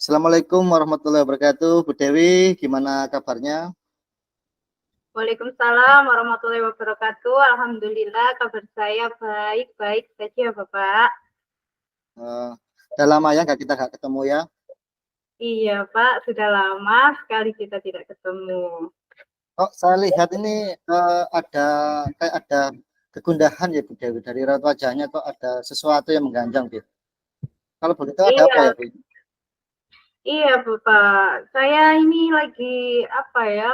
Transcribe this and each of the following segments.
Assalamualaikum warahmatullahi wabarakatuh. Bu Dewi, gimana kabarnya? Waalaikumsalam warahmatullahi wabarakatuh. Alhamdulillah kabar saya baik-baik saja, Bapak. Uh, udah lama ya nggak ketemu ya? Iya, Pak, sudah lama sekali kita tidak ketemu. Oh, saya lihat ini ada kegundahan ya Bu Dewi, dari raut wajahnya kok ada sesuatu yang mengganjal gitu. Kalau begitu ada apa ya Iya, Bu? iya, Bapak. Saya ini lagi apa ya?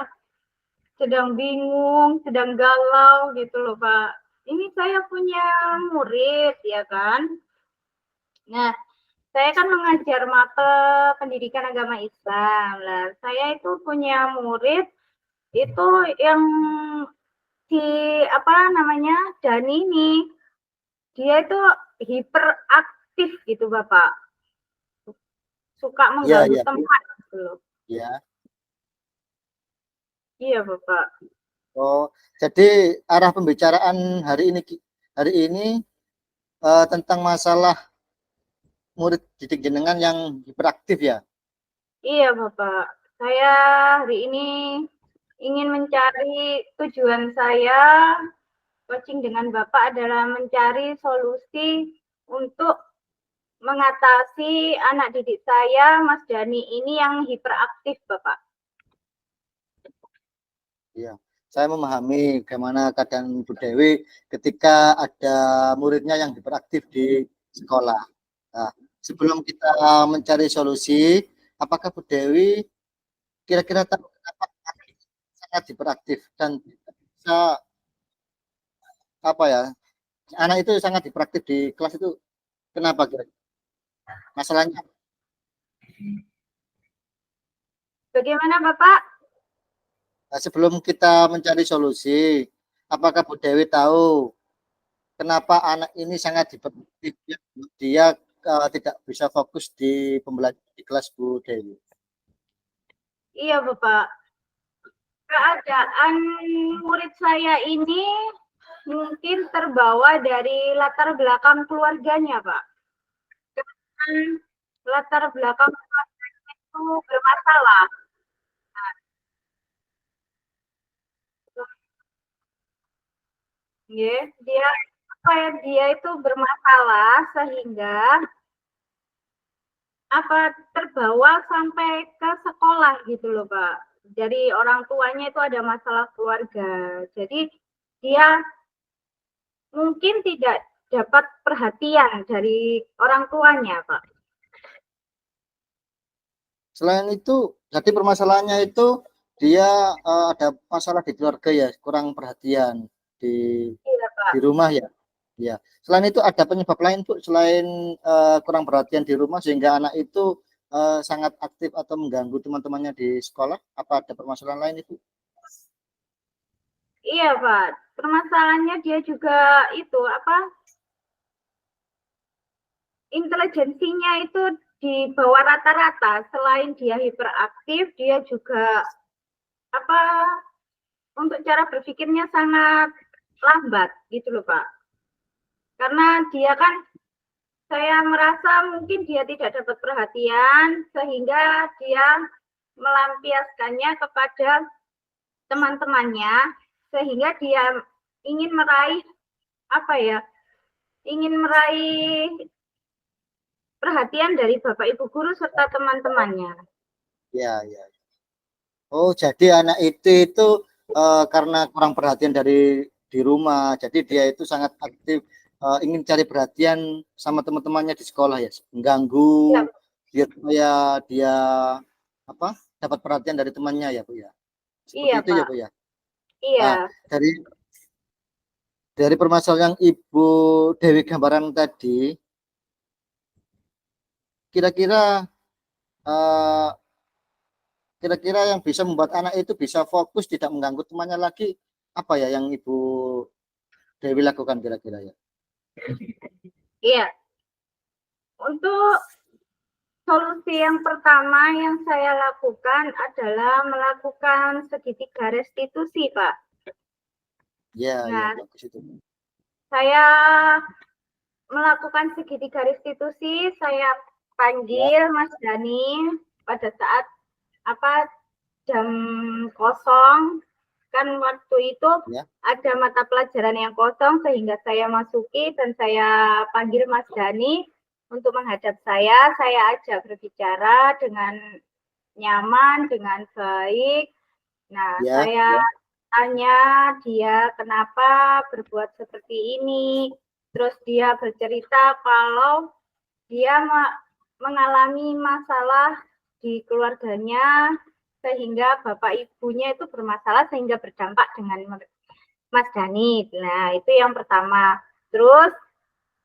Sedang bingung, sedang galau gitu loh, Pak. Ini saya punya murid, ya kan? Nah, saya kan mengajar mata pendidikan agama Islam. Lah, saya itu punya murid itu yang si apa namanya Dani ini dia itu hiperaktif gitu Bapak, suka Iya, mengganggu iya Bu. tempat gitu loh. Ya. Iya Bapak. Oh, jadi arah pembicaraan hari ini tentang masalah murid didik jenengan yang hiperaktif ya. Iya Bapak, saya hari ini ingin mencari tujuan saya coaching dengan Bapak adalah mencari solusi untuk mengatasi anak didik saya Mas Dani ini yang hiperaktif Bapak. Iya, saya memahami bagaimana keadaan Bu Dewi ketika ada muridnya yang hiperaktif di sekolah. Nah, sebelum kita mencari solusi, apakah Bu Dewi kira-kira tahu kenapa sangat hiperaktif dan bisa apa ya? Anak itu sangat hiperaktif di kelas itu kenapa kira-kira? Masalahnya? Bagaimana Bapak? Nah, sebelum kita mencari solusi, apakah Bu Dewi tahu kenapa anak ini sangat hiperaktif? Dia tidak bisa fokus di pembelajaran di kelas Bu Dewi. Iya Bapak, keadaan murid saya ini mungkin terbawa dari latar belakang keluarganya, Pak. Latar belakang keluarganya itu bermasalah. Ya, dia itu bermasalah sehingga terbawa sampai ke sekolah gitu loh, Pak. Jadi orang tuanya itu ada masalah keluarga. Jadi dia mungkin tidak dapat perhatian dari orang tuanya, Pak. Selain itu, jadi permasalahannya itu dia ada masalah di keluarga ya, kurang perhatian di Iya, di Pak. rumah ya. Ya. Selain itu ada penyebab lain Bu, selain kurang perhatian di rumah sehingga anak itu sangat aktif atau mengganggu teman-temannya di sekolah. Apa ada permasalahan lain itu? Iya, Pak. Permasalahannya dia juga itu intelijensinya itu di bawah rata-rata. Selain dia hiperaktif, dia juga apa untuk cara berpikirnya sangat lambat gitu loh, Pak. Karena dia kan saya merasa mungkin dia tidak dapat perhatian sehingga dia melampiaskannya kepada teman-temannya sehingga dia ingin meraih apa ya ingin meraih perhatian dari Bapak Ibu guru serta teman-temannya. Ya, ya. Oh, jadi anak itu karena kurang perhatian di rumah, jadi dia itu sangat aktif, ingin cari perhatian sama teman-temannya di sekolah ya, mengganggu Ya, dia supaya dia apa dapat perhatian dari temannya ya Bu ya. Seperti iya itu ya Pak. Bu ya. Nah, Iya, dari permasalahan yang Ibu Dewi gambaran tadi, kira-kira eh, kira-kira yang bisa membuat anak itu bisa fokus tidak mengganggu temannya lagi apa ya yang Ibu Dewi lakukan kira-kira ya? iya. Untuk solusi yang pertama yang saya lakukan adalah melakukan segitiga restitusi, Pak. Ya, ya Nah, bagus itu. saya melakukan segitiga restitusi, saya panggil Mas Dani pada saat jam kosong, kan waktu itu ada mata pelajaran yang kosong sehingga saya masuki dan saya panggil Mas Dani untuk menghadap saya ajak berbicara dengan nyaman, dengan baik. Nah, saya tanya dia kenapa berbuat seperti ini, terus dia bercerita kalau dia mengalami masalah di keluarganya sehingga bapak ibunya itu bermasalah sehingga berdampak dengan Mas Dani. Nah, itu yang pertama. Terus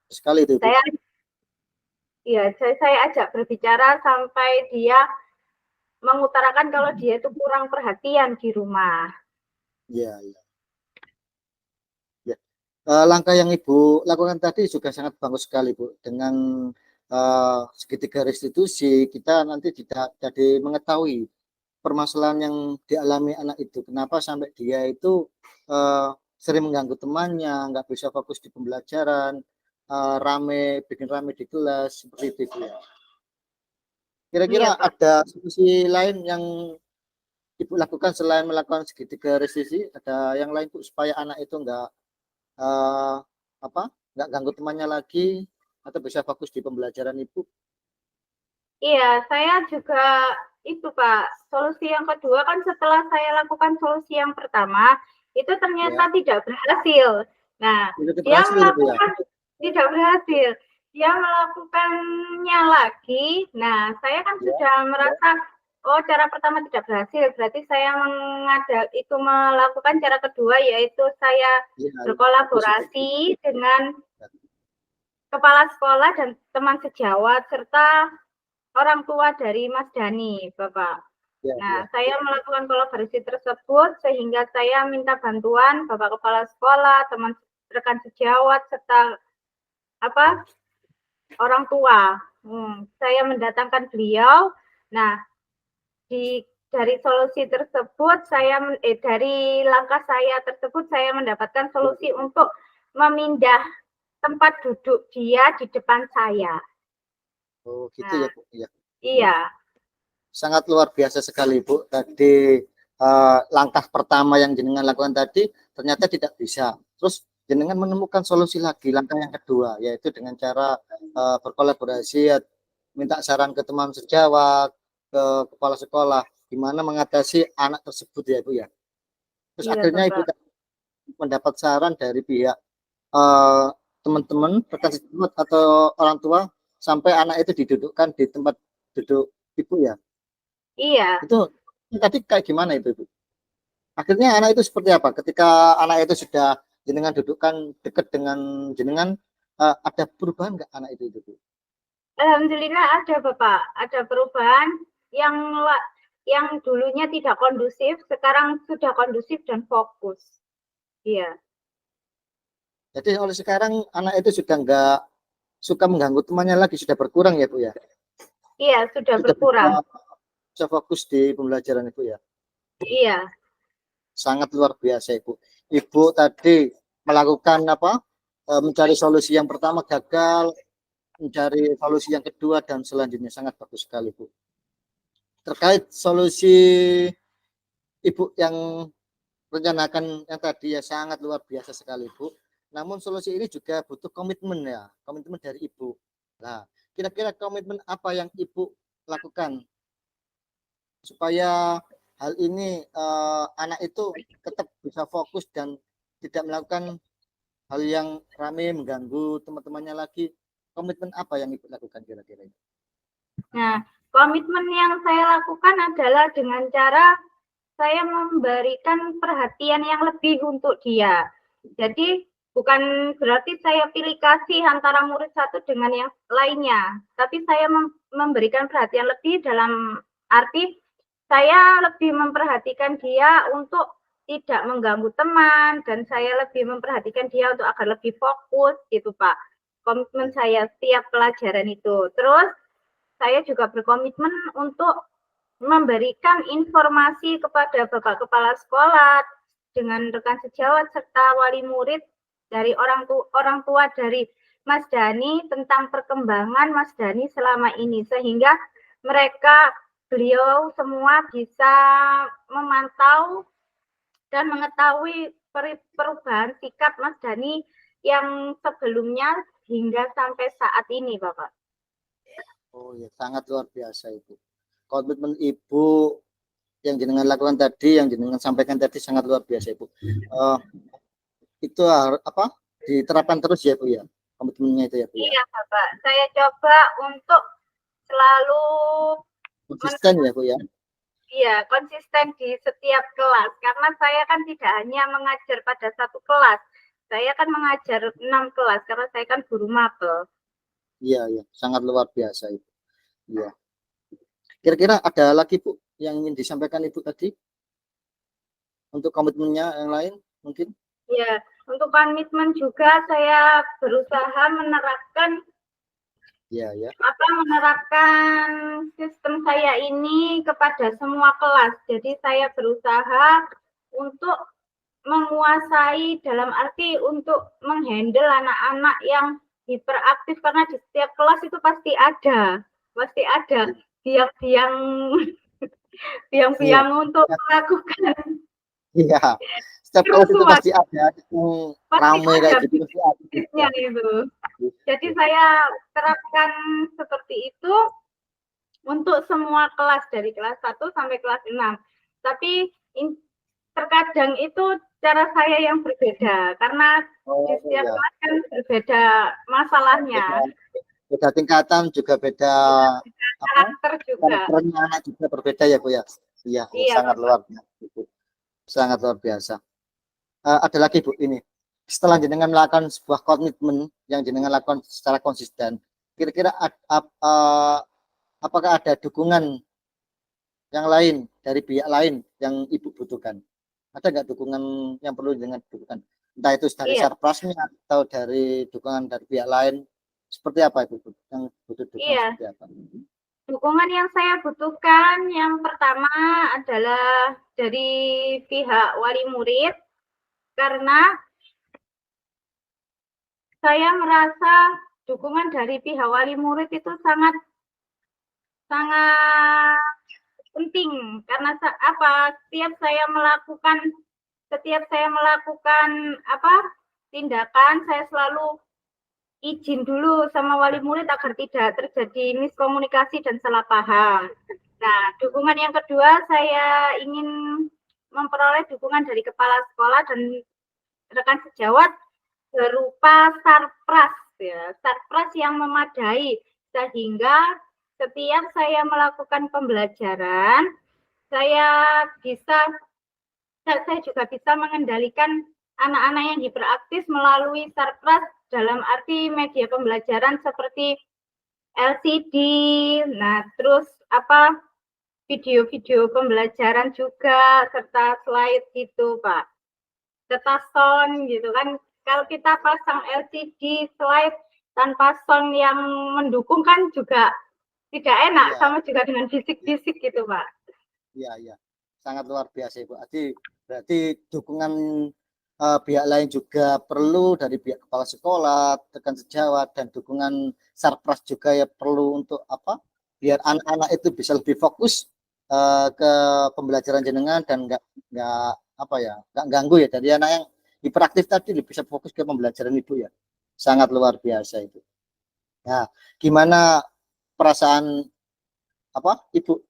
sekali itu. Saya ajak berbicara sampai dia mengutarakan kalau dia itu kurang perhatian di rumah. Iya. Langkah yang Ibu lakukan tadi juga sangat bagus sekali, Bu. Dengan segitiga restitusi, kita nanti tidak jadi mengetahui permasalahan yang dialami anak itu. Kenapa sampai dia itu sering mengganggu temannya, nggak bisa fokus di pembelajaran, bikin rame di kelas, seperti itu ya. Kira-kira ada solusi lain yang Ibu lakukan selain melakukan segitiga restitusi? Ada yang lain, Bu, supaya anak itu nggak ganggu temannya lagi atau bisa fokus di pembelajaran Ibu? Iya, saya juga itu Pak, solusi yang kedua kan setelah saya lakukan solusi yang pertama, itu ternyata tidak berhasil. Nah, dia melakukan tidak berhasil. Dia melakukannya lagi. Nah, saya kan sudah merasa, oh cara pertama tidak berhasil, berarti saya melakukan cara kedua, yaitu saya berkolaborasi dengan kepala sekolah dan teman sejawat serta orang tua dari Mas Dani, Bapak. Nah, saya melakukan kolaborasi tersebut sehingga saya minta bantuan Bapak Kepala Sekolah, teman rekan sejawat, serta orang tua. Saya mendatangkan beliau. Nah, dari solusi tersebut, dari langkah saya tersebut, saya mendapatkan solusi untuk memindah tempat duduk dia di depan saya. Oh, gitu ya, Bu. Iya. Sangat luar biasa sekali, Bu. Tadi langkah pertama yang jenengan lakukan tadi ternyata tidak bisa. Terus jenengan menemukan solusi lagi, langkah yang kedua, yaitu dengan cara berkolaborasi, minta saran ke teman sejawat, ke kepala sekolah, gimana mengatasi anak tersebut ya, Bu ya. Terus akhirnya Ibu mendapat saran dari pihak teman-teman, rekan sejawat atau orang tua sampai anak itu didudukkan di tempat duduk Ibu ya. Iya. Itu tadi kayak gimana itu, Bu? Akhirnya anak itu seperti apa? Ketika anak itu sudah jenengan dudukkan dekat dengan jenengan, ada perubahan nggak anak itu, Bu? Alhamdulillah ada, Bapak. Ada perubahan yang dulunya tidak kondusif, sekarang sudah kondusif dan fokus. Iya. Jadi oleh sekarang anak itu sudah nggak suka mengganggu temannya lagi, sudah berkurang ya, Bu ya? Iya, sudah berkurang. Bisa fokus di pembelajaran, Ibu ya? Iya. Sangat luar biasa, Ibu. Ibu tadi melakukan mencari solusi yang pertama gagal, mencari solusi yang kedua dan selanjutnya. Sangat bagus sekali, Bu. Terkait solusi Ibu yang rencanakan yang tadi ya sangat luar biasa sekali, Bu. Namun solusi ini juga butuh komitmen ya, komitmen dari Ibu. Nah, kira-kira komitmen apa yang Ibu lakukan supaya hal ini anak itu tetap bisa fokus dan tidak melakukan hal yang ramai mengganggu teman-temannya lagi? Komitmen apa yang Ibu lakukan kira-kira? Nah, komitmen yang saya lakukan adalah dengan cara saya memberikan perhatian yang lebih untuk dia. Jadi bukan berarti saya pilih kasih antara murid satu dengan yang lainnya, tapi saya memberikan perhatian lebih dalam arti saya lebih memperhatikan dia untuk tidak mengganggu teman, dan saya lebih memperhatikan dia untuk agar lebih fokus gitu, Pak. Komitmen saya setiap pelajaran itu. Terus saya juga berkomitmen untuk memberikan informasi kepada Bapak Kepala Sekolah dengan rekan sejawat serta wali murid dari orang tua dari Mas Dhani tentang perkembangan Mas Dhani selama ini, sehingga beliau semua bisa memantau dan mengetahui perubahan sikap Mas Dhani yang sebelumnya hingga sampai saat ini, Bapak. Oh ya, sangat luar biasa itu. Komitmen Ibu yang jenengan lakukan tadi, yang jenengan sampaikan tadi sangat luar biasa Ibu. Itu apa? Diterapkan terus ya Bu ya, komitmennya itu ya Bu ya. Iya Bapak, saya coba untuk selalu Konsisten ya Bu ya. Iya, konsisten di setiap kelas. Karena saya kan tidak hanya mengajar pada satu kelas. Saya kan mengajar 6 kelas, karena saya kan guru mapel. Iya, iya. Sangat luar biasa itu. Iya. Kira-kira ada lagi Bu yang ingin disampaikan Ibu tadi? Untuk komitmennya yang lain mungkin? Ya, untuk komitmen juga saya berusaha menerapkan menerapkan sistem saya ini kepada semua kelas. Jadi saya berusaha untuk menguasai dalam arti untuk menghandle anak-anak yang hiperaktif, karena di setiap kelas itu pasti ada biang-biang untuk melakukan. Iya. Setiap kelas itu pasti ada yang ramai kayak gitu pasti ada. Itu. Jadi saya terapkan seperti itu untuk semua kelas dari kelas 1 sampai kelas 6. Tapi terkadang itu cara saya yang berbeda karena di setiap kelas kan berbeda masalahnya. Beda tingkatan juga beda karakter juga. Karakternya juga berbeda ya Bu ya. Iya, sangat luar biasa. Sangat luar biasa. Ada lagi Bu ini. Setelah jenengan melakukan sebuah komitmen yang jenengan lakukan secara konsisten, kira-kira apakah ada dukungan yang lain dari pihak lain yang Ibu butuhkan? Ada nggak dukungan yang perlu dengan dukungan? Entah itu dari Sarprasnya atau dari dukungan dari pihak lain, seperti apa Ibu yang butuh dukungan seperti apa? Dukungan yang saya butuhkan yang pertama adalah dari pihak wali murid, karena saya merasa dukungan dari pihak wali murid itu sangat penting, karena setiap saya melakukan tindakan, saya selalu izin dulu sama wali murid agar tidak terjadi miskomunikasi dan salah paham. Nah, dukungan yang kedua, saya ingin memperoleh dukungan dari kepala sekolah dan rekan sejawat berupa sarpras yang memadai, sehingga setiap saya melakukan pembelajaran, saya juga bisa mengendalikan anak-anak yang hiperaktif melalui sarpras dalam arti media pembelajaran seperti LCD, nah terus video-video pembelajaran juga, serta slide gitu Pak, serta sound gitu kan. Kalau kita pasang LCD slide tanpa sound yang mendukung kan juga tidak enak, sama juga dengan bisik-bisik gitu Pak. Iya, sangat luar biasa Ibu. Berarti dukungan pihak lain juga perlu, dari pihak kepala sekolah, rekan sejawat, dan dukungan sarpras juga ya perlu untuk biar anak-anak itu bisa lebih fokus ke pembelajaran jenengan dan nggak ganggu ya, dari anak yang hiperaktif tadi bisa fokus ke pembelajaran Ibu ya. Sangat luar biasa itu. Nah, gimana perasaan Ibu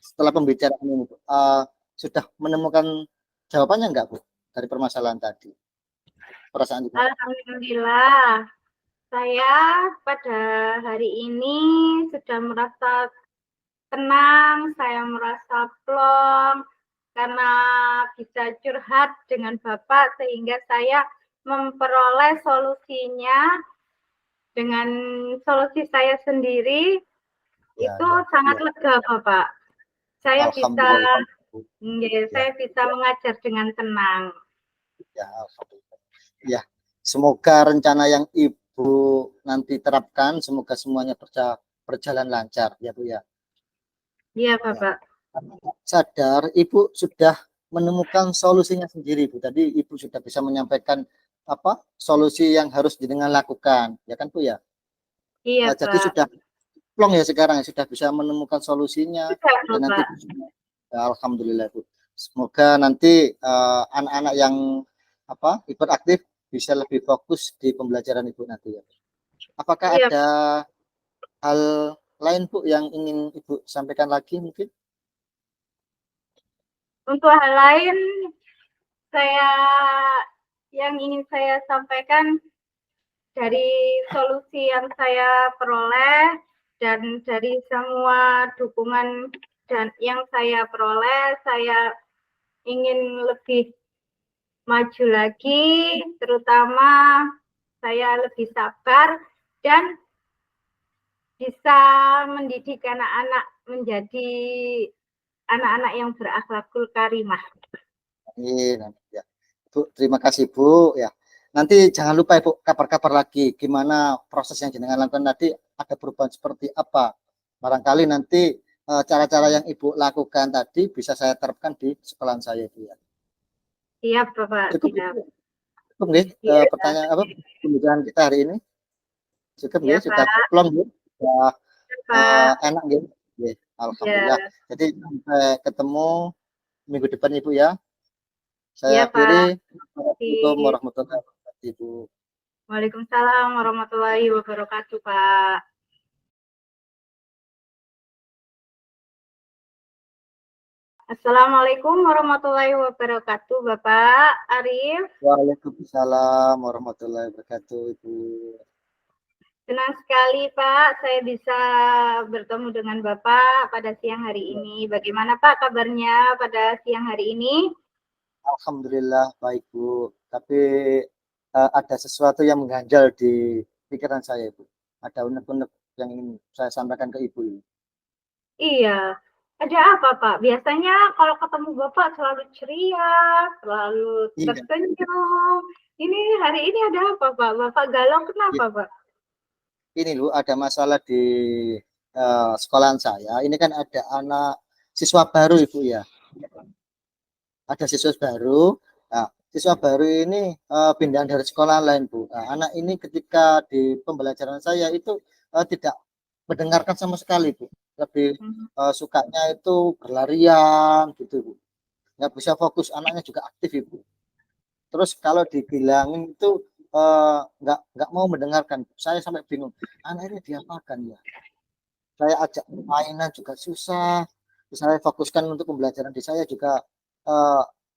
setelah pembicaraan ini Bu? Sudah menemukan jawabannya enggak Bu dari permasalahan tadi? Perasaan Ibu? Alhamdulillah, saya pada hari ini sudah merasa tenang, saya merasa plong karena bisa curhat dengan Bapak, sehingga saya memperoleh solusinya dengan solusi saya sendiri. Itu sangat lega Bapak. Saya bisa mengajar dengan tenang. Ya, semoga rencana yang Ibu nanti terapkan semoga semuanya berjalan lancar ya Bu ya. Iya Bapak. Sadar Ibu sudah menemukan solusinya sendiri Bu. Tadi Ibu sudah bisa menyampaikan solusi yang harus jenengan lakukan, ya kan Bu ya? Iya, Jadi Pak. sudah plong ya sekarang, sudah bisa menemukan solusinya Sudah, dan nanti Bapak. ya, alhamdulillah Bu. Semoga nanti anak-anak yang hiperaktif bisa lebih fokus di pembelajaran Ibu nanti ya. Apakah Iya, ada hal lain Bu yang ingin Ibu sampaikan lagi mungkin? untuk hal lain saya yang ingin saya sampaikan dari solusi yang saya peroleh dan dari semua dukungan dan yang saya peroleh, saya ingin lebih maju lagi, terutama saya lebih sabar dan bisa mendidik anak-anak menjadi anak-anak yang berakhlakul karimah. Ya. Bu, terima kasih Bu ya. Nanti jangan lupa Ibu kabar-kabar lagi gimana proses yang jenengan lakukan tadi, ada perubahan seperti apa. Barangkali nanti cara-cara yang Ibu lakukan tadi bisa saya terapkan di sekolahan saya Bu ya. Siap, Bapak. Cukup Siap. cukup nih Iya, pertanyaan pembicaraan kita hari ini. Cukup ya, nih sudah Pak. plong Bu. Sudah Ya, Pak. enak gitu. Ya, alhamdulillah. Ya, Jadi sampai ketemu minggu depan Ibu ya. Saya ya, akhiri. Pak. Assalamualaikum warahmatullahi wabarakatuh Ibu. Waalaikumsalam warahmatullahi wabarakatuh, Pak. Assalamualaikum warahmatullahi wabarakatuh, Bapak Arif. Waalaikumsalam warahmatullahi wabarakatuh Ibu. Senang sekali, Pak, saya bisa bertemu dengan Bapak pada siang hari ini. Bagaimana, Pak, kabarnya pada siang hari ini? Alhamdulillah baik Bu. Tapi ada sesuatu yang mengganjal di pikiran saya Ibu. Ada unek-unek yang ingin saya sampaikan ke Ibu. Iya. Ada apa, Pak? Biasanya kalau ketemu Bapak selalu ceria, selalu Iya, tersenyum. Ini hari ini ada apa, Pak? Bapak galau kenapa, Pak? ini loh ada masalah di sekolahan saya. Ini kan ada anak siswa baru Ibu ya. Ada siswa baru. Nah, siswa baru ini pindahan dari sekolah lain Bu. Nah, anak ini ketika di pembelajaran saya itu tidak mendengarkan sama sekali Bu. Lebih sukanya itu berlarian gitu Bu. Nggak bisa fokus, anaknya juga aktif Ibu. Terus kalau dibilangin itu nggak mau mendengarkan. Saya sampai bingung. Anak ini diapakan ya? Saya ajak mainan juga susah. Saya fokuskan untuk pembelajaran di saya juga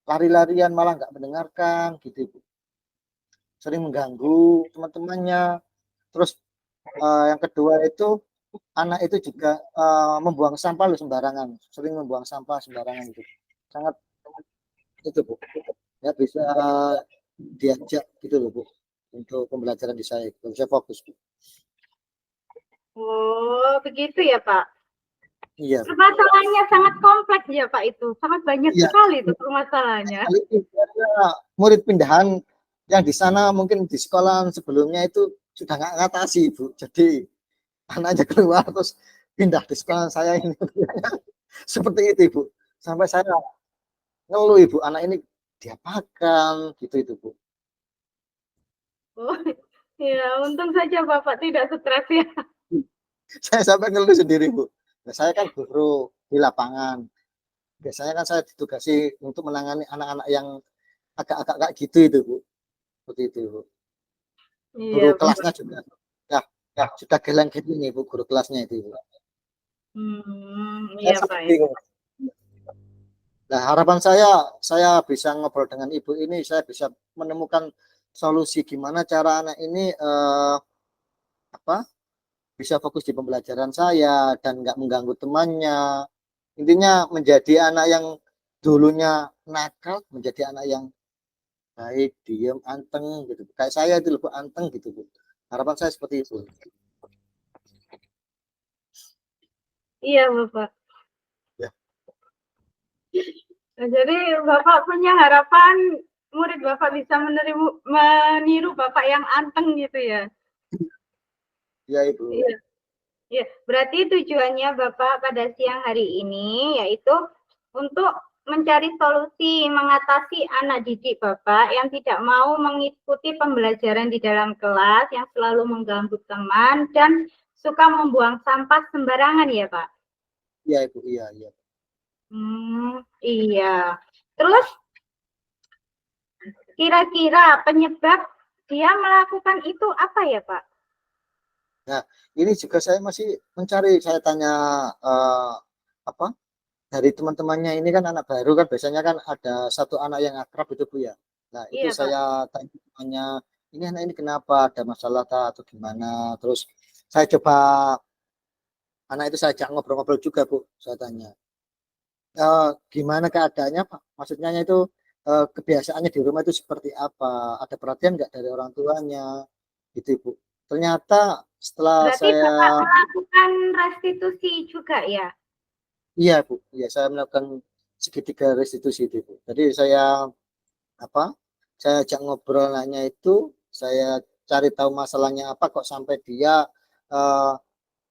lari-larian malah nggak mendengarkan gitu Bu. Sering mengganggu teman-temannya. Terus yang kedua itu anak itu juga membuang sampah loh sembarangan, sering membuang sampah sembarangan gitu. Sangat itu Bu. Ya bisa diajak gitu loh Bu untuk pembelajaran di saya. Bisa fokus Bu. Oh, begitu ya, Pak. Iya. Permasalahannya sangat kompleks ya, Pak, itu. Sangat banyak Iya. sekali itu permasalahannya. Murid pindahan yang di sana mungkin di sekolah sebelumnya itu sudah nggak ngatasi Bu. Jadi anaknya keluar terus pindah di sekolah saya ini seperti itu Ibu. Sampai saya ngeluh Ibu, anak ini diapakan gitu itu Bu. Oh, ya, untung saja Bapak tidak stres ya. Saya sampai ngeluh sendiri Bu. Nah, saya kan guru di lapangan. Biasanya kan saya ditugasi untuk menangani anak-anak yang agak-agak kayak gitu itu Bu. Seperti itu Bu. Iya, Guru Bapak. kelasnya juga ya sudah geleng gitu nih Bu, guru kelasnya itu Bu. Saya Iya, Pak. sampai bingung. Nah, harapan saya bisa ngobrol dengan Ibu ini, saya bisa menemukan solusi gimana cara anak ini bisa fokus di pembelajaran saya dan nggak mengganggu temannya. Intinya menjadi anak yang dulunya nakal menjadi anak yang baik, diem, anteng gitu. Kayak saya itu lebih anteng gitu Bu. Harapan saya seperti itu. Iya, Bapak. Ya. Nah, jadi Bapak punya harapan murid Bapak bisa meniru Bapak yang anteng gitu ya. Iya Ibu. Iya. Ya, berarti tujuannya Bapak pada siang hari ini yaitu untuk mencari solusi mengatasi anak didik Bapak yang tidak mau mengikuti pembelajaran di dalam kelas, yang selalu mengganggu teman, dan suka membuang sampah sembarangan ya Pak? Iya Ibu, iya, iya. Iya. Terus kira-kira penyebab dia melakukan itu apa ya Pak? Nah, ini juga saya masih mencari, saya tanya apa dari teman-temannya, ini kan anak baru kan, biasanya kan ada satu anak yang akrab itu Bu ya. Nah, itu Iya Pak. saya tanya, ini anak ini kenapa, ada masalah atau gimana. Terus saya coba anak itu saya ajak ngobrol-ngobrol juga Bu, saya tanya. Gimana keadaannya Pak? Maksudnya itu kebiasaannya di rumah itu seperti apa? Ada perhatian nggak dari orang tuanya? Gitu Bu. Ternyata setelah Berarti saya, Bapak melakukan restitusi juga ya? iya Bu, iya saya melakukan segitiga restitusi itu Bu. Jadi saya apa? Saya ajak ngobrol nanya itu, saya cari tahu masalahnya apa kok sampai dia eh,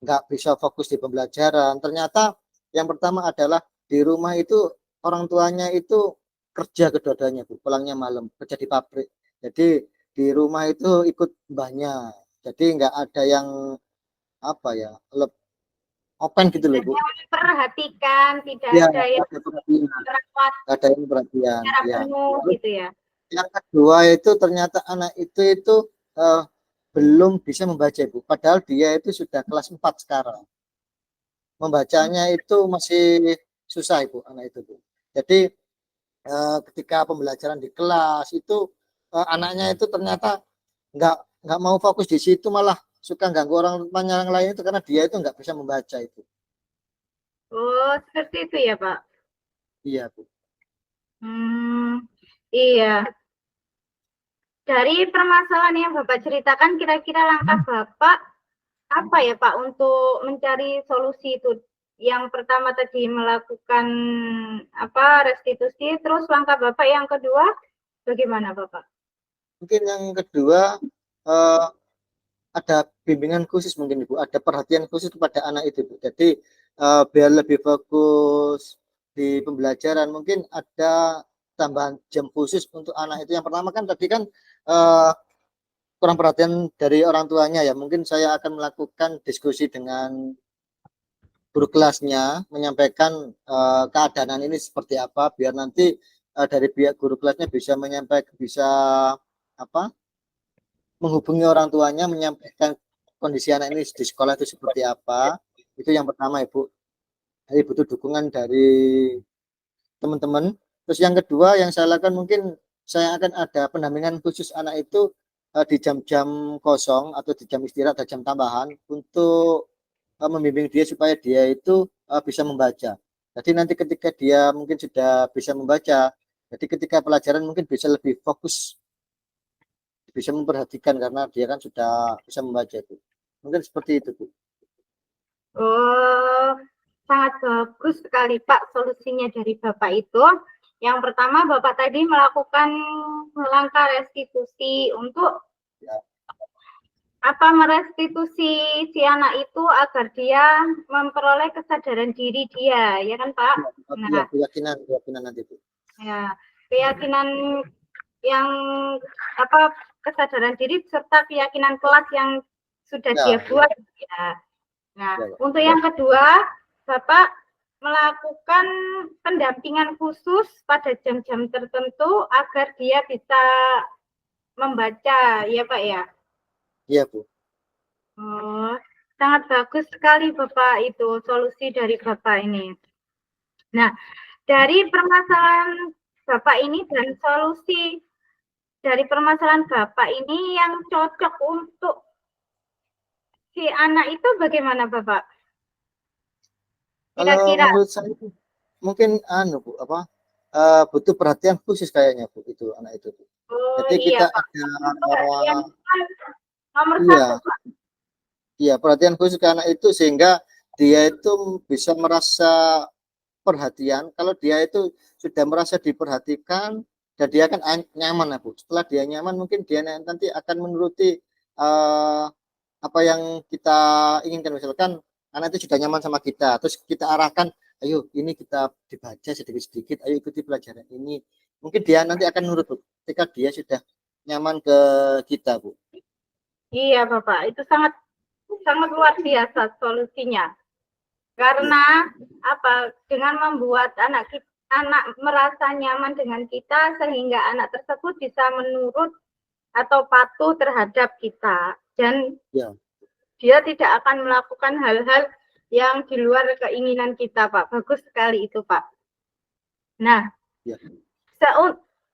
nggak bisa fokus di pembelajaran. Ternyata yang pertama adalah di rumah itu orang tuanya itu kerja kedua-duanya Bu, pulangnya malam, kerja di pabrik. Jadi di rumah itu ikut banyak. Jadi nggak ada yang apa ya, open gitu Tidak loh ada Bu. yang memperhatikan, tidak Ya, ada nggak yang ada perhatian, merawat nggak ada yang perhatian. secara Ya. penuh Terus gitu ya? yang kedua itu ternyata anak itu eh, belum bisa membaca Bu. Padahal dia itu sudah kelas 4 sekarang. Membacanya itu masih susah Ibu, anak itu Bu. Jadi ketika pembelajaran di kelas itu anaknya itu ternyata nggak nggak mau fokus di situ, malah suka ganggu orang yang lain itu karena dia itu nggak bisa membaca itu. Oh, seperti itu ya Pak? Iya Bu. Hmm, iya. Dari permasalahan yang Bapak ceritakan, kira-kira langkah Bapak apa ya Pak untuk mencari solusi itu? Yang pertama tadi melakukan apa restitusi, terus langkah Bapak yang kedua bagaimana Bapak? Mungkin yang kedua eh, ada bimbingan khusus mungkin Ibu, ada perhatian khusus kepada anak itu Bu. Jadi biar lebih fokus di pembelajaran, mungkin ada tambahan jam khusus untuk anak itu. Yang pertama kan tadi kan eh, kurang perhatian dari orang tuanya ya. Mungkin saya akan melakukan diskusi dengan guru kelasnya, menyampaikan keadaan ini seperti apa, biar nanti dari pihak guru kelasnya bisa menyampaikan, bisa apa, menghubungi orang tuanya, menyampaikan kondisi anak ini di sekolah itu seperti apa. Itu yang pertama Ibu. Jadi butuh dukungan dari teman-teman. Terus yang kedua yang saya lakukan, mungkin saya akan ada pendampingan khusus anak itu di jam-jam kosong atau di jam istirahat, ada jam tambahan untuk membimbing dia supaya dia itu bisa membaca. Jadi nanti ketika dia mungkin sudah bisa membaca, jadi ketika pelajaran mungkin bisa lebih fokus, bisa memperhatikan karena dia kan sudah bisa membaca itu. Mungkin seperti itu Bu. Oh, sangat bagus sekali Pak solusinya dari Bapak itu. Yang pertama Bapak tadi melakukan langkah restitusi untuk Ya, apa merestitusi si anak itu agar dia memperoleh kesadaran diri dia, ya kan Pak? ya, ya, Nah, keyakinan, keyakinan nanti Bu. ya keyakinan yang apa kesadaran diri serta keyakinan kelas yang sudah Ya, dia ya, buat. Ya. Nah, ya, Pak. untuk yang kedua, Bapak melakukan pendampingan khusus pada jam-jam tertentu agar dia bisa membaca, ya Pak ya. Iya Bu. Oh, sangat bagus sekali Bapak itu solusi dari Bapak ini. Nah, dari permasalahan Bapak ini dan solusi dari permasalahan Bapak ini yang cocok untuk si anak itu bagaimana Bapak? Kalau Kira-kira. menurut saya mungkin anu Bu, apa, butuh perhatian khusus kayaknya Bu itu anak itu Bu. Oh Jadi iya kita Pak. ada Perhatian kan nomor satu iya, Pak. iya perhatian khusus ke anak itu sehingga dia itu bisa merasa perhatian. Kalau dia itu sudah merasa diperhatikan dan dia kan nyaman ya Bu. Setelah dia nyaman mungkin dia nanti akan menuruti apa yang kita inginkan. Misalkan anak itu sudah nyaman sama kita, terus kita arahkan ayo ini kita dibaca sedikit-sedikit, ayo ikuti pelajaran ini. Mungkin dia nanti akan nurut, Bu, ketika dia sudah nyaman ke kita, Bu. Iya, Bapak. Itu sangat sangat luar biasa solusinya. Karena apa? Dengan membuat anak merasa nyaman dengan kita sehingga anak tersebut bisa menurut atau patuh terhadap kita dan dia tidak akan melakukan hal-hal yang di luar keinginan kita, Pak. Bagus sekali itu, Pak. Nah,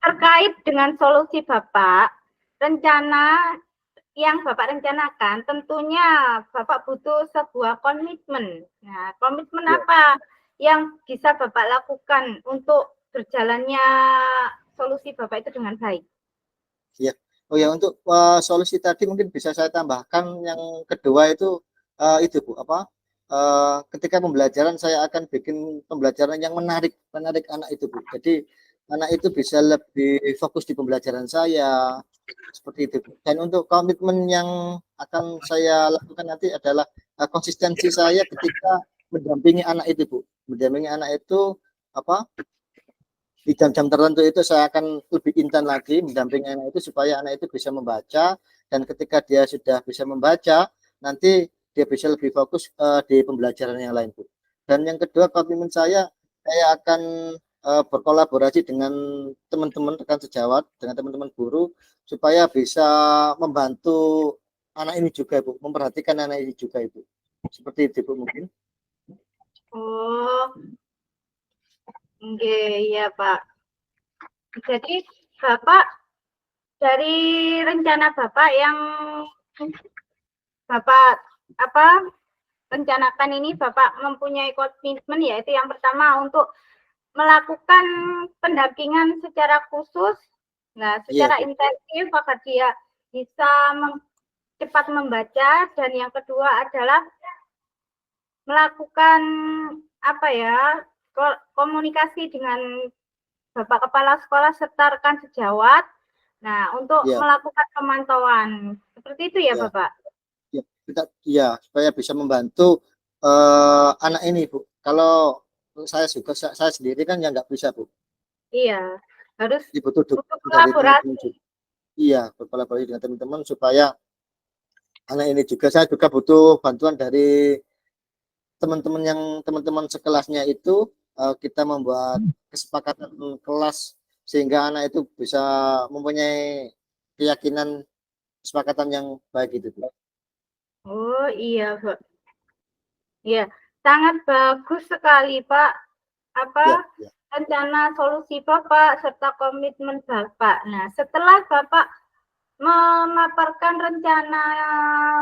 terkait dengan solusi Bapak, rencana yang Bapak rencanakan, tentunya Bapak butuh sebuah komitmen. Nah, komitmen apa yang bisa Bapak lakukan untuk berjalannya solusi Bapak itu dengan baik? Ya, oh ya, untuk solusi tadi mungkin bisa saya tambahkan yang kedua itu Bu, apa? Ketika pembelajaran saya akan bikin pembelajaran yang menarik anak itu, Bu. Jadi anak itu bisa lebih fokus di pembelajaran saya, seperti itu. Dan untuk komitmen yang akan saya lakukan nanti adalah konsistensi saya ketika mendampingi anak itu, Bu. Mendampingi anak itu apa? Di jam-jam tertentu itu saya akan lebih intan lagi mendampingi anak itu supaya anak itu bisa membaca, dan ketika dia sudah bisa membaca, nanti dia bisa lebih fokus di pembelajaran yang lain, Bu. Dan yang kedua, komitmen saya akan berkolaborasi dengan teman-teman rekan sejawat, dengan teman-teman guru, supaya bisa membantu anak ini juga, Bu, memperhatikan anak ini juga, Ibu. Seperti itu, Bu, mungkin. Oh, iya, Pak. Jadi Bapak dari rencana Bapak yang Bapak rencanakan ini, Bapak mempunyai komitmen, yaitu yang pertama untuk melakukan pendampingan secara khusus, nah secara intensif agar dia bisa cepat membaca, dan yang kedua adalah melakukan komunikasi dengan Bapak Kepala Sekolah serta rekan sejawat, nah untuk melakukan pemantauan, seperti itu ya, Bapak? Ya, supaya bisa membantu anak ini, Bu. Kalau saya sendiri kan ya nggak bisa, Bu. Iya, harus butuh kolaborasi. Iya, berkolaborasi dengan teman-teman supaya anak ini juga, saya juga butuh bantuan dari teman-teman sekelasnya itu. Kita membuat kesepakatan kelas sehingga anak itu bisa mempunyai keyakinan kesepakatan yang baik itu, Bu. Oh iya, Pak. Ya, sangat bagus sekali, Pak. Rencana solusi Bapak serta komitmen Bapak. Nah, setelah Bapak memaparkan rencana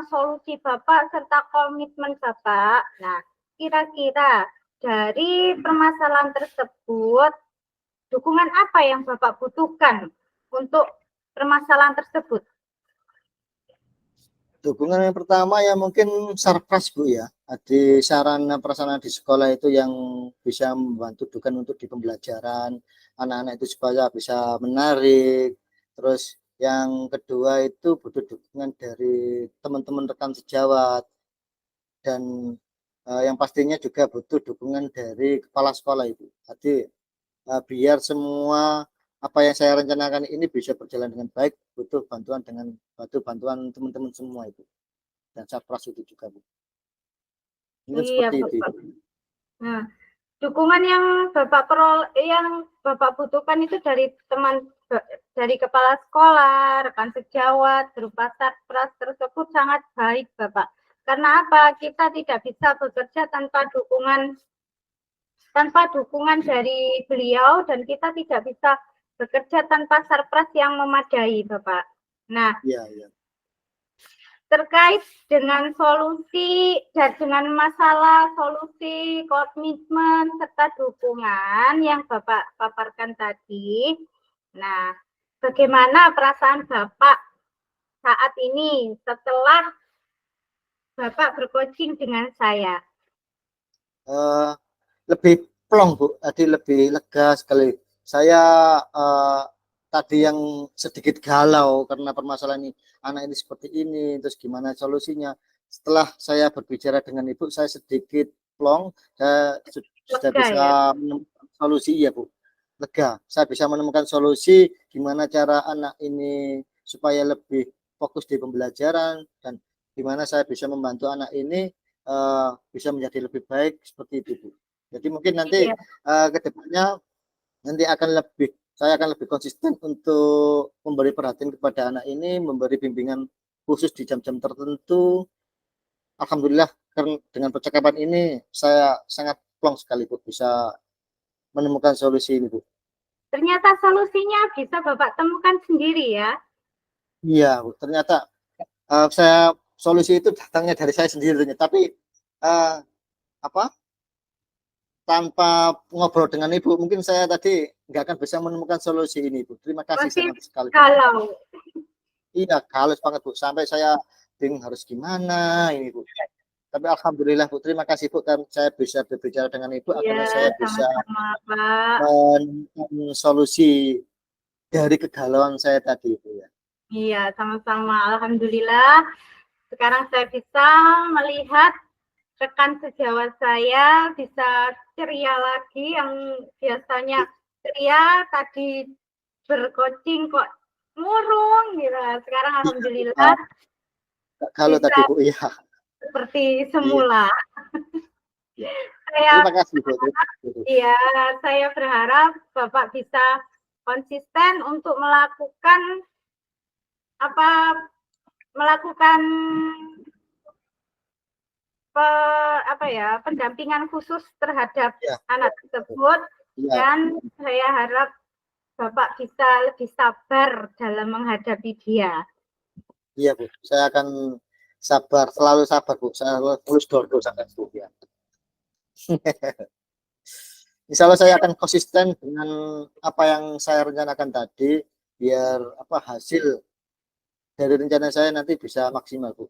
solusi Bapak serta komitmen Bapak, nah, kira-kira dari permasalahan tersebut, dukungan apa yang Bapak butuhkan untuk permasalahan tersebut? Dukungan yang pertama ya mungkin sarpras, Bu, ya. Di sarana prasarana di sekolah itu yang bisa membantu untuk di pembelajaran anak-anak itu supaya bisa menarik. Terus yang kedua itu butuh dukungan dari teman-teman rekan sejawat, dan yang pastinya juga butuh dukungan dari kepala sekolah itu. Jadi biar semua apa yang saya rencanakan ini bisa berjalan dengan baik, butuh bantuan teman-teman semua itu, dan sarpras itu juga, Bu. Mungkin seperti itu. Nah, dukungan yang Bapak butuhkan itu dari kepala sekolah, rekan sejawat, berupa sarpras tersebut sangat baik, Bapak. Karena apa? Kita tidak bisa bekerja tanpa dukungan dari beliau, dan kita tidak bisa bekerja tanpa sarpras yang memadai, Bapak. Nah, terkait dengan solusi dan dengan masalah solusi, komitmen serta dukungan yang Bapak paparkan tadi. Nah, bagaimana perasaan Bapak saat ini setelah Bapak bercoaching dengan saya? Lebih plong, Bu, tadi lebih lega sekali. Saya tadi yang sedikit galau karena permasalahan ini, anak ini seperti ini, terus gimana solusinya. Setelah saya berbicara dengan Ibu, saya sedikit plong, saya sudah Lega bisa ya. menemukan solusi ya Bu. Lega, saya bisa menemukan solusi gimana cara anak ini supaya lebih fokus di pembelajaran dan gimana saya bisa membantu anak ini bisa menjadi lebih baik seperti itu Bu. Jadi mungkin nanti Iya. ke depannya nanti saya akan lebih konsisten untuk memberi perhatian kepada anak ini, memberi bimbingan khusus di jam-jam tertentu. Alhamdulillah dengan percakapan ini saya sangat plong sekali Bu bisa menemukan solusi ini Bu. Ternyata solusinya bisa Bapak temukan sendiri ya. Iya Bu, ternyata saya solusi itu datangnya dari saya sendiri, tapi uh, apa tanpa ngobrol dengan Ibu mungkin saya tadi nggak akan bisa menemukan solusi ini Bu. Terima kasih Pasti sangat sekali Bu. kalau Iya, halus banget Bu. Sampai saya bingung harus gimana ini Bu. Tapi alhamdulillah Bu, terima kasih Bu kan saya bisa berbicara dengan Ibu, ya akhirnya saya bisa sama-sama Pak. menemukan solusi dari kegalauan saya tadi Bu ya. Iya, sama-sama. Alhamdulillah. Sekarang saya bisa melihat rekan sejawat saya bisa ceria lagi, yang biasanya ceria tadi bercoaching kok murung gitu. Sekarang alhamdulillah Kalau tadi bisa Bu, iya. seperti Iya. semula. Ya. Saya Terima kasih Bu. iya, saya berharap Bapak bisa konsisten untuk melakukan pendampingan khusus terhadap Ya. anak tersebut, Ya. dan saya harap Bapak bisa lebih sabar dalam menghadapi dia. Iya Bu, saya akan sabar, selalu sabar Bu. Saya terus dorgo sampai Bu ya. Insya Allah saya akan konsisten dengan apa yang saya rencanakan tadi, biar hasil dari rencana saya nanti bisa maksimal Bu.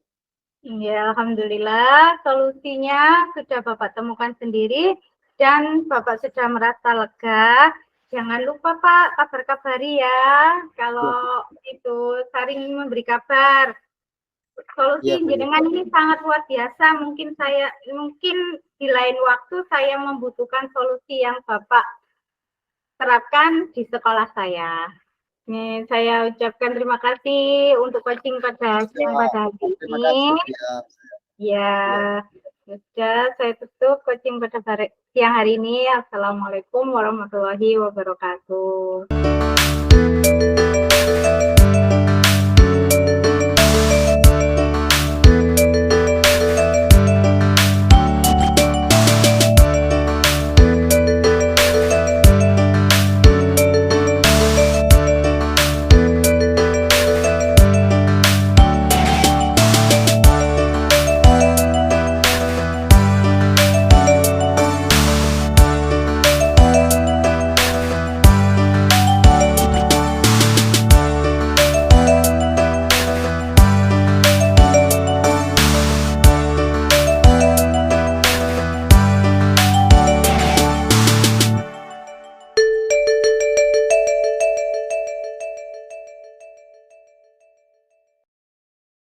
Ya, alhamdulillah solusinya sudah Bapak temukan sendiri dan Bapak sudah merasa lega. Jangan lupa Pak, kabar-kabari ya. Kalau itu sering memberi kabar. Solusi Ya, Bu, ya. jenengan ini sangat luar biasa. Mungkin di lain waktu saya membutuhkan solusi yang Bapak terapkan di sekolah saya. Ini saya ucapkan terima kasih untuk coaching pada hari Terima kasih ini. ya. Ya, sudah saya tutup coaching pada siang hari ini. Assalamualaikum warahmatullahi wabarakatuh.